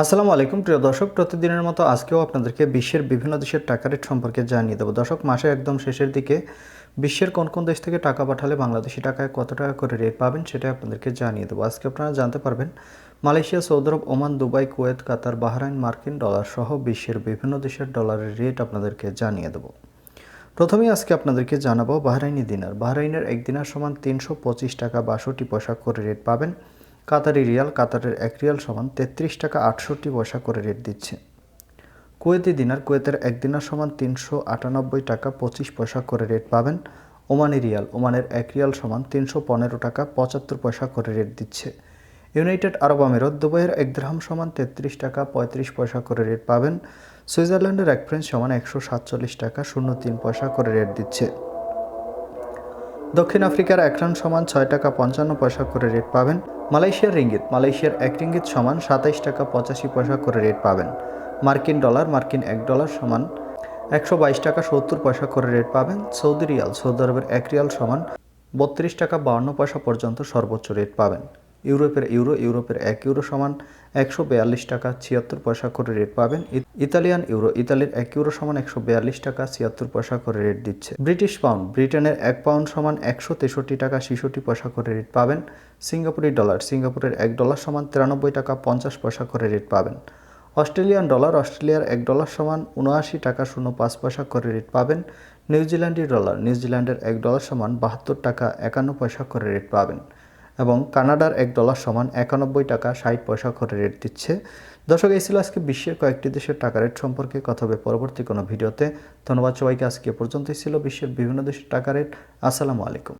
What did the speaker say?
আসসালামু আলাইকুম প্রিয় দর্শক, প্রতিদিনের মতো আজকেও আপনাদেরকে বিশ্বের বিভিন্ন দেশের টাকা রেট সম্পর্কে জানিয়ে দেবো। দর্শক, মাসের একদম শেষের দিকে বিশ্বের কোন কোন দেশ থেকে টাকা পাঠালে বাংলাদেশি টাকায় কত টাকা করে রেট পাবেন সেটা আপনাদেরকে জানিয়ে দেবো। আজকে আপনারা জানতে পারবেন মালয়েশিয়া, সৌদি আরব, ওমান, দুবাই, কুয়েত, কাতার, বাহরাইন, মার্কিন ডলার সহ বিশ্বের বিভিন্ন দেশের ডলারের রেট আপনাদেরকে জানিয়ে দেবো। প্রথমেই আজকে আপনাদেরকে জানাবো বাহরাইনি দিনার। বাহরাইনের এক দিনার সমান 325 টাকা 62 পয়সা করে রেট পাবেন। কাতারি রিয়াল, কাতারের এক রিয়াল সমান 33 টাকা 68 পয়সা করে রেট দিচ্ছে। কুয়েতি দিনার, কুয়েতের এক দিনার সমান 398 টাকা 25 পয়সা করে রেট পাবেন। ওমানি রিয়াল, ওমানের এক রিয়াল সমান 315 টাকা 75 পয়সা করে রেট দিচ্ছে। ইউনাইটেড আরব আমিরাত, দুবাইয়ের এক দিরহাম সমান 33 টাকা 35 পয়সা করে রেট পাবেন। সুইজারল্যান্ডের এক ফ্রেঞ্চ সমান 147 টাকা 03 পয়সা করে রেট দিচ্ছে। দক্ষিণ আফ্রিকার এক রান সমান 6 টাকা 55 পয়সা করে রেট পাবেন। মালয়েশিয়ার রিঙ্গিত, মালয়েশিয়ার এক রিঙ্গিত সমান 27 টাকা 85 পয়সা করে রেট পাবেন। মার্কিন ডলার, মার্কিন এক ডলার সমান 122 টাকা 70 পয়সা করে রেট পাবেন। সৌদি রিয়াল, সৌদি আরবের এক রিয়াল সমান 32 টাকা 52 পয়সা পর্যন্ত সর্বোচ্চ রেট পাবেন। ইউরোপের ইউরো, ইউরোপের এক ইউরো সমান 142 টাকা 76 পয়সা করে রেট পাবেন। ইতালিয়ান ইউরো, ইতালির এক ইউরো সমান 142 টাকা 76 পয়সা করে রেট দিচ্ছে। ব্রিটিশ পাউন্ড, ব্রিটেনের এক পাউন্ড সমান 163 টাকা 66 পয়সা করে রেট পাবেন। সিঙ্গাপুরি ডলার, সিঙ্গাপুরের এক ডলার সমান 93 টাকা 50 পয়সা করে রেট পাবেন। অস্ট্রেলিয়ান ডলার, অস্ট্রেলিয়ার এক ডলার সমান 79 টাকা 05 পয়সা করে রেট পাবেন। নিউজিল্যান্ডি ডলার, নিউজিল্যান্ডের এক ডলার সমান 72 টাকা 51 পয়সা করে রেট পাবেন। এবং কানাডার এক ডলার সমান 91 টাকা 60 পয়সা করে রেট দিচ্ছে। দর্শক, এই ছিল আজকে বিশ্বের কয়েকটি দেশের টাকা রেট সম্পর্কে কথা হবে পরবর্তী কোনো ভিডিওতে। ধন্যবাদ সবাইকে। আজকে পর্যন্তই ছিল বিশ্বের বিভিন্ন দেশের টাকা রেট। আসসালামু আলাইকুম।